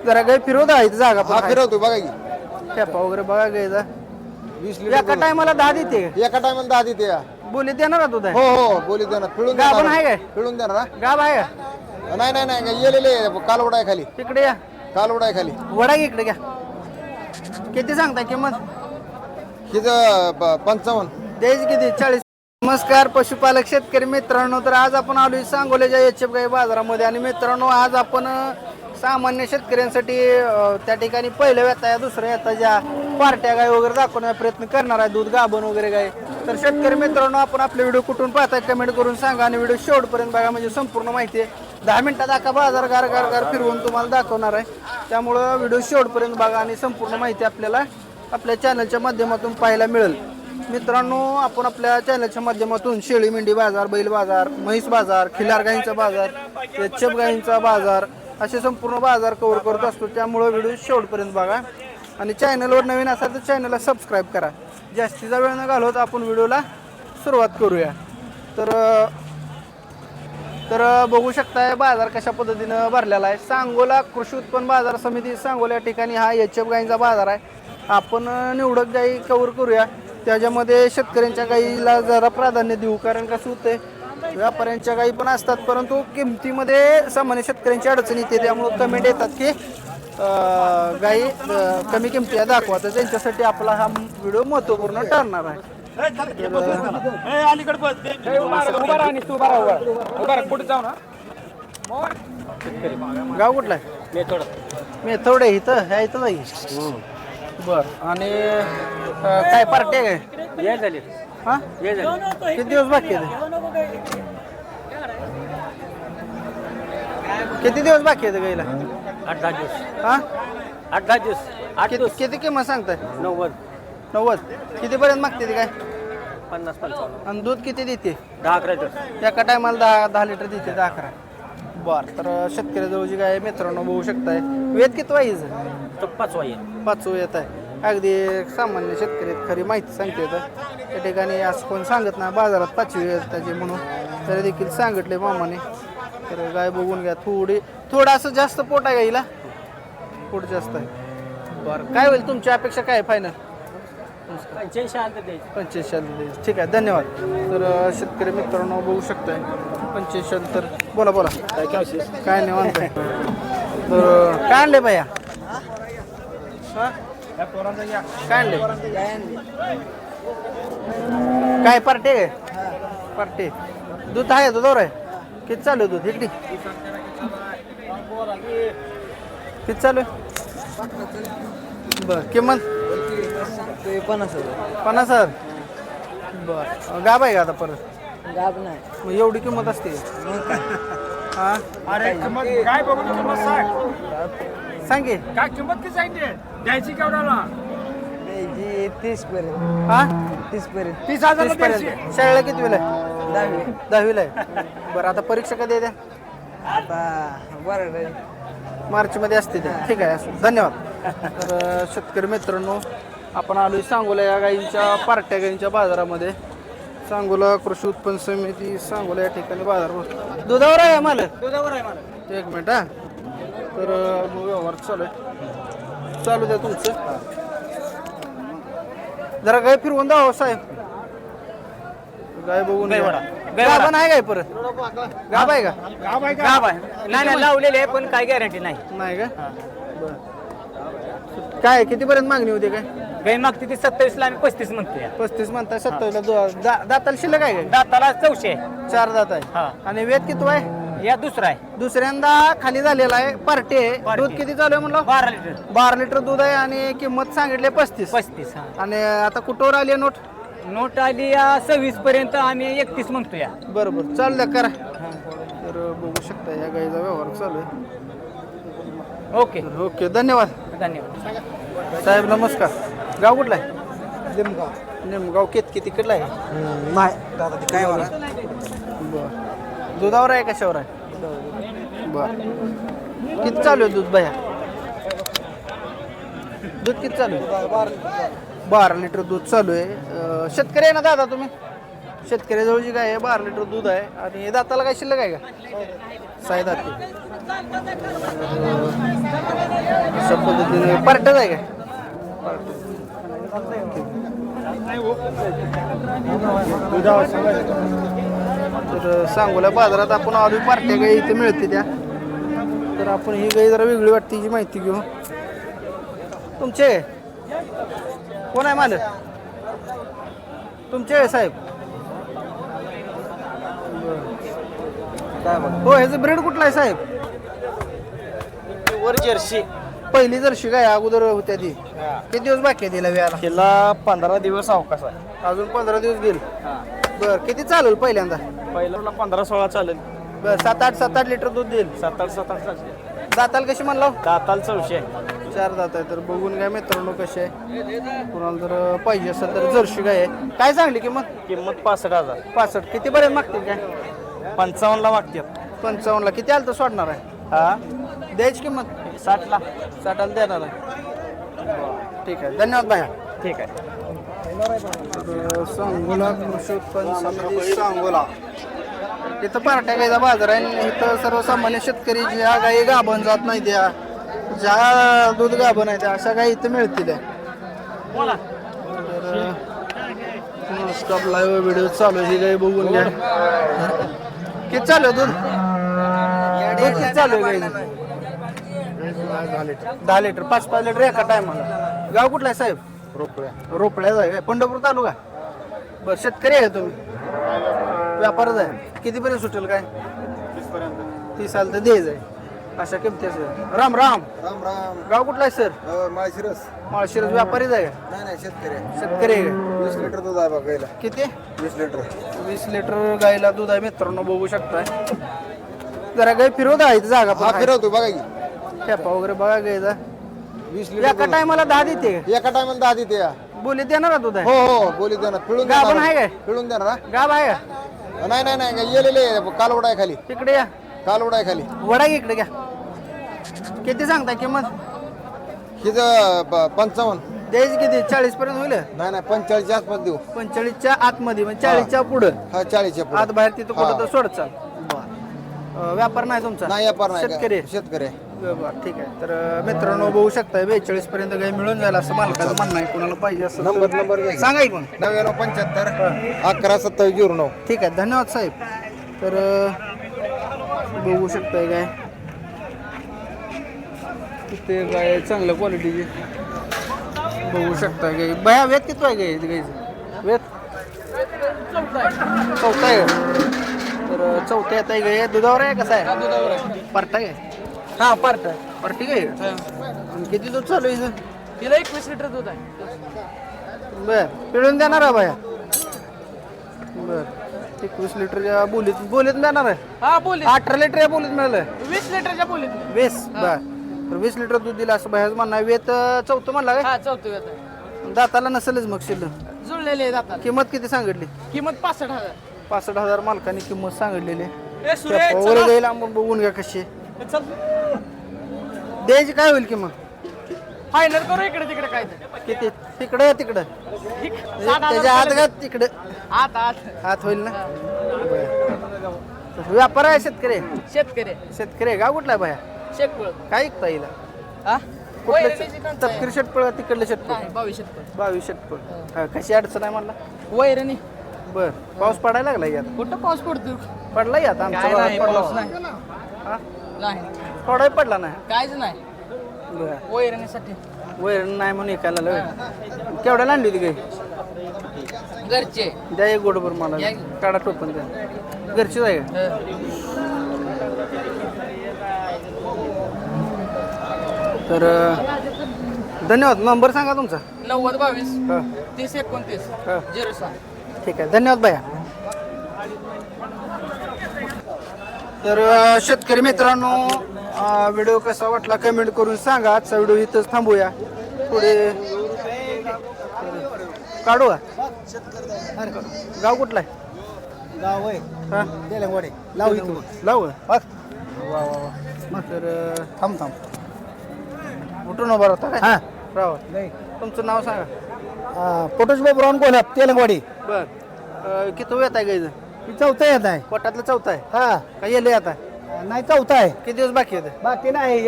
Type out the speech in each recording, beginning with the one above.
जरा गाय फिरवत आहे इथं जागा हा पण फिरवतो बघा की खेपा वगैरे बघा गायचा 20 एका लिटर टायमाला 10 देते एका टायमाला 10 देते या. बोली देणार दूध हो हो बोली देणार पिळून गाभण देणार आहे काय? पिळून देणार हा? गाब आहे का नाही नाही नाही येलेले कालवडा आहे खाली तिकडे या कालवडा आहे खाली वडा घे इकडे घ्या किती सांगता किंमत हिचं 55 द्यायची किती 40. नमस्कार पशुपालक शेतकरी मित्रांनो, तर आज आपण आलोय सांगोल्याच्या एचएफ गाई बाजारामध्ये. आणि मित्रांनो आज आपण सामान्य शेतकऱ्यांसाठी त्या ठिकाणी पहिल्या व्यथा दुसऱ्या व्यथा ज्या पार्ट्या गाय वगैरे दाखवण्याचा प्रयत्न करणार आहे, दूध गाभण वगैरे गाय. तर शेतकरी मित्रांनो आपण आपले व्हिडिओ कुठून पाहताय कमेंट करून सांगा आणि व्हिडिओ शेवटपर्यंत बघा, म्हणजे संपूर्ण माहिती आहे. 10 मिनिटात अख्खा बाजार गार गार गार फिरवून तुम्हाला दाखवणार आहे. त्यामुळं व्हिडिओ शेवटपर्यंत बघा आणि संपूर्ण माहिती आपल्याला आपल्या चॅनलच्या माध्यमातून पाहायला मिळेल. मित्रांनो आपण आपल्या चॅनलच्या माध्यमातून शेळी मेंढी बाजार, बैल बाजार, म्हैस बाजार, खिलार गाईंचा बाजार, एचएफ गाईंचा बाजार असे संपूर्ण बाजार कव्हर करत असतो. त्यामुळे व्हिडिओ शेवटपर्यंत बघा आणि चॅनलवर नवीन असाल तर चॅनलला सबस्क्राईब करा. जास्तीचा वेळ न घालवत आपण व्हिडिओला सुरुवात करूया. तर बघू शकताय बाजार कशा पद्धतीनं भरलेला आहे. सांगोला कृषी उत्पन्न बाजार समिती सांगोला या ठिकाणी हा एचएफ गाईंचा बाजार आहे. आपण निवडक गाई कव्हर करूया, त्याच्यामध्ये शेतकऱ्यांच्या गाईला जरा प्राधान्य देऊ. कारण कसं होतंय व्यापाऱ्यांच्या गाई पण असतात परंतु किमतीमध्ये सामान्य शेतकऱ्यांची अडचण येते. त्यामुळे कमेंट येतात की गाई कमी किमती दाखवा, तर त्यांच्यासाठी आपला हा व्हिडिओ महत्त्वपूर्ण ठरणार आहे. गाव कुठला आहे? मेथोड आहे इथं ह्या इथं जाईल. बर आणि काय पार्टी काय ये झाली हा ये झाली किती दिवस बाकी आहेत? किती दिवस बाकी आहेत गाईला? 8-10 दिवस हा 8-10 दिवस 8 किती दिवस किती किंमत सांगताय? 90 कितीपर्यंत मागते ती काय? 50-55 आणि दूध किती देते? 10-11 लिटर एका टायमाला 10 लिटर देते 10-11. बर तर शेतकऱ्याजवळची गाय मित्रांनो बघू शकताय. वेद किती वाईज? तो 5 वाये 5 येत आहे. अगदी सामान्य शेतकरी खरी माहिती सांगते. तर त्या ठिकाणी असं कोण सांगत नाही बाजारात 5वी येत त्याचे म्हणून तरी देखील सांगितले मामाने. तर गाय बघून घ्या. थोडं असं जास्त पोट आहे गाईला, पोट जास्त आहे. बरं काय होईल तुमची अपेक्षा काय फायनल? 85 ठीक आहे धन्यवाद. तर शेतकरी मित्रांनो बघू शकताय 85. तर बोला काय नाही म्हणताय. तर काय आणले भैया? काय आणले? काय पार्टी आहे? पार्टी दूध आहे दुधावर आहे. किती चालू आहे दूध इकडे? किती चालू आहे? बर किंमत 50,000. बर गाब आहे का आता परत? गाब नाही मग एवढी किंमत असते? हा अरे किंमत काय बघून किंमत सांग सांग की काय किंमत किती सांगितली द्यायची केवढ्याला? 30 पर्यंत हा 30 पर्यंत 30,000 30 पर्यंत. शाळेला किती वेळ आहे? 10वीला आहे. बरं आता परीक्षा कधी आहे त्या? आता बरं मार्चमध्ये असते त्या. ठीक आहे असं धन्यवाद. तर शेतकरी मित्रांनो आपण आलोय सांगोला या गाईंच्या पार्ट्या गाईंच्या बाजारामध्ये. सांगोला कृषी उत्पन्न समिती सांगोला या ठिकाणी बाजार भरतो. दुधावर आहे मला एक मिनिट हा. तर मग व्यवहार चालू द्या तुमचं. जरा गाय फिरवून द्या साहेब. गाय बघून गाभण आहे काय परत? गाभ आहे का? गाब आहे नाही लावलेले आहे पण काय गॅरंटी नाही. नाही का? बर काय कितीपर्यंत मागणी होती काय? गाय मागते ती 27ला आम्ही 35 म्हणतोय. 35 म्हणताय 27ला. दाताला शिल्लक आहे काय? दाताला 400 4 दात आहे. हा. आणि वेद किती आहे? या दुसरा आहे दुसऱ्यांदा खाली झालेला आहे पार्टी आहे. दूध किती चालू आहे म्हणलं? 12 लिटर 12 लिटर दूध आहे आणि किंमत सांगितली 35. 35 हा. आणि आता कुठवर आली आहे नोट? नोट आली या 26 पर्यंत आम्ही 31 म्हणतोय. बरोबर चालू द्या करा. तर बघू शकता या गाईचा व्यवहार चालू आहे. ओके ओके धन्यवाद धन्यवाद साहेब. नमस्कार. गाव कुठला आहे? निमगाव. किती तिकडला आहे? नाही दादा काय बर दुधावर आहे कशावर आहे? बर किती चालू आहे दूध भैया? दूध किती चालू आहे? 12 लिटर दूध चालू आहे. शेतकरी आहे ना दादा तुम्ही? शेतकऱ्याजवळची गाय आहे 12 लिटर दूध आहे आणि दाताला काय शिल्लक आहे का साई दाती अशा पद्धतीने पार्टच आहे का तर सांगोला बाजारात आपण आलो पार्ट्या गाई इथे मिळते त्या तर आपण ही गाई जरा वेगळी वाटते ही माहिती घेऊ तुमचे कोण आहे मालक तुमचे साहेब हो ह्याचं ब्रेड कुठला आहे साहेब वर जर्सी पहिली जर्शी काय अगोदर होत्या ती किती दिवस बाकी आहे तिला व्याला तिला 15 दिवस अवकाश आहे अजून 15 दिवस गेल बर किती चालेल पहिल्यांदा पहिला 15-16 चालेल बर 7-8 लिटर दूध देईल 7-8 दाताल कशी म्हणला दाताल 400 4 दात आहे तर बघून घ्या मित्रांनो कसे आहे कुणाला जर पाहिजे असेल तर जर्शी गाय आहे काय सांगली किंमत 65,000 65 किती पर्यंत मागतील काय 55 ला मागतात 55 ला किती आलं तर सोडणार आहे हा द्यायची किंमत 60 ला 60 ला देणार आहे ठीक आहे धन्यवाद भाया ठीक आहे सांगोला कृषी उत्पन्न समिती सांगोला इथं पार्ट्या गायचा बाजार आहे आणि इथं सर्वसामान्य शेतकरी ज्या गाई गाभण जात नाही त्या ज्या दूध गाभण आहे त्या अशा गाई इथं मिळतील स्टॉप लाईव्ह व्हिडिओ चालू आहे, ही गाई बघून घ्या किती चालू आहे दूध किती चालू आहे गाई 10 लिटर 5-5 लिटर एका टायमाला गाव कुठला आहे साहेब रोपड्याच आहे काय पंढरपूर तालुका बरं शेतकरी आहे तुम्ही व्यापारच आहे कितीपर्यंत सुटेल काय 30 साल तर द्यायचं आहे अशा किमती असेल राम राम राम राम गाव कुठला आहे सर माळशिरस माळशिरस व्यापारीच आहे का नाही शेतकरी शेतकरी आहे का? 20 लिटर दूध आहे बघ गाईला किती 20 लिटर 20 लिटर गाईला दूध आहे मित्रांनो बघू शकताय जरा गाय फिरवत आहे इथं जागा हा पण फिरवतो बघा की खेपा वगैरे बघा गायचा 20 एका लिटर टायमाला 10 देते का? एका टायमाला 10 देते या बोली देणार का दूध हो आहे हो बोली देणार पिळून गाभण आहे काय? पिळून देणार हा? गाव आहे का नाही नाही नाही येलेले कालवड आहे खाली तिकडे या कालवड आहे खाली वडा घे इकडे घ्या किती सांगता किंमत हिचं 55 द्यायची किती 40 पर्यंत होईल नाही नाही 45 च्या आसपास देऊ 45 च्या आतमध्ये म्हणजे 40 च्या पुढं हा 40 च्या पुढे आत बाहेर तिथं कुठं तर हा. सोड चाल व्यापार नाही तुमचा नाही व्यापार नाही शेतकरी आहे. शेतकरी आहे. बरं, ठीक आहे तर मित्रांनो बघू शकता 42 पर्यंत काही मिळून जाईल असं मालकाचं म्हणणं आहे कोणाला पाहिजे असं नंबर घ्या. सांगा ऐकून 9975 112709 ठीक आहे धन्यवाद साहेब तर बघू शकताय काय तिथे काय चांगल्या क्वालिटीची बघू शकता काय बया वेत किती आहे गाय गायचं वेत चौथा आहे तर चौथ्या येत आहे गाय दुधावर आहे कसं आहे दुधावर आहे पार्टा आहे हा पार्टा पार्टी काय आणि किती दूध चालू आहे इथं तिला 21 लिटर दूध आहे बर पिळून देणार आहे बाया बर 21 लिटरच्या बोलीत देणार आहे हा बोली 18 लिटर या बोलीत मिळालं 20 लिटरच्या बोलीत 20 बर तर 20 लिटर दूध दिलं असं बाहेर म्हणणं आहे वेत चौथं म्हणला काय हा चौथी आहे दाताला नसेलच मग शिल्लक जुळलेले जातात किंमत किती सांगितली किंमत 65,000 65,000 मालकाने किंमत सांगितलेली ए सुरेश वगैरे जाईल आपण बघून घ्या कशी चल द्यायची काय होईल किंमत फायनल करू इकडे तिकडे काय किती तिकडं तिकडं त्याच्या हात घात तिकडं आत आत हात होईल ना बरं. व्यापार आहे शेतकरी शेतकरी शेतकरी गाव कुठला आहे बाया शेतकुळ काय ऐकता येईल हा कुठलं तपकिरी शेटपळ तिकडलं शेटपळ नाही 22 शेतकुळ 22 शेटपळ कशी अडचण आहे म्हणला वैरणी बर पाऊस पडायला लागला यात कुठं पाऊस पडतो पडला यात काय आमचा नाही पडला पाऊस नाही हा? नाही थोडाही पडला नाही काहीच नाही बरं वैरणीसाठी वैर नाही म्हणून ऐकायला लागलं केवढ्याला आणली होती काही घरचे द्या एक गोडभर मला या. काढा टोपण द्या घरचीच आहे का तर धन्यवाद नंबर सांगा तुमचा 90-22 हा 30-29 हा 06 ठीक आहे धन्यवाद भैया तर शेतकरी मित्रांनो व्हिडिओ कसा वाटला कमेंट करून सांगा आजचा व्हिडिओ इथंच थांबूया पुढे काढू का? गाव कुठला आहे गाव आहे हा तेलंगवाडी लाव इथून लावू का? वा वा वा मग तर थांब उठून उभा राहता काय हा राव नाही तुमचं नाव सांगा पोटोश बाबू राऊंड कोल्हाप तेलंगवाडी बर किती वेळ आहे गाईचं ही चौथा येत आहे पोटातलं चौथा आहे हा का येले आता नाही चौथा आहे किती दिवस बाकी होते बाकी नाही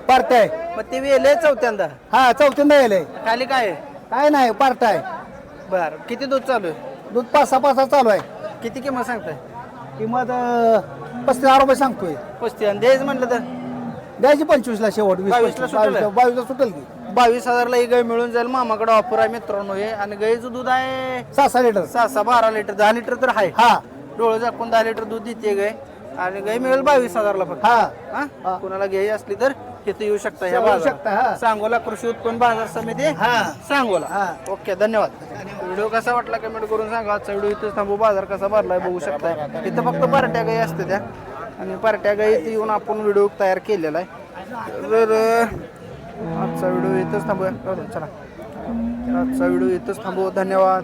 पार्ट आहे मग ते वेले चौथ्यांदा हा चौथ्यांदा येले खाली काय आहे काय नाही पार्ट आहे बर किती दूध चालू आहे दूध 5-6 चालू आहे किती किंमत सांगताय किंमत 35,000 रुपये सांगतोय 35 आणि द्यायचं म्हटलं तर द्यायची 25ला शेवट 22ला सुटेल? 22ला सुटेल की 22,000ला ही गाय मिळून जाईल मामाकडे ऑफर आहे मित्रांनो हे आणि गाईचं दूध आहे 6 लिटर 6-12 लिटर 10 लिटर तर आहे हा डोळं झाकून 10 लिटर दूध देते गाय आणि गाय मिळेल 22,000ला फक्त हा हा? कुणाला घ्यायची असली तर तिथे येऊ शकता ह्या येऊ शकता, बाजारात. हा. सांगोला कृषी उत्पन्न बाजार समिती हा. सांगोला हा. ओके धन्यवाद व्हिडिओ कसा वाटला कमेंट करून सांगा आजचा व्हिडिओ इथेच थांबू बाजार कसा भरलाय बघू शकताय इथं फक्त पार्ट्या गाई असते त्या आणि पार्ट्या गाई इथे येऊन आपण व्हिडिओ तयार केलेला आहे तर आजचा व्हिडिओ इथंच थांबूया चला आजचा व्हिडिओ इथंच थांबू धन्यवाद.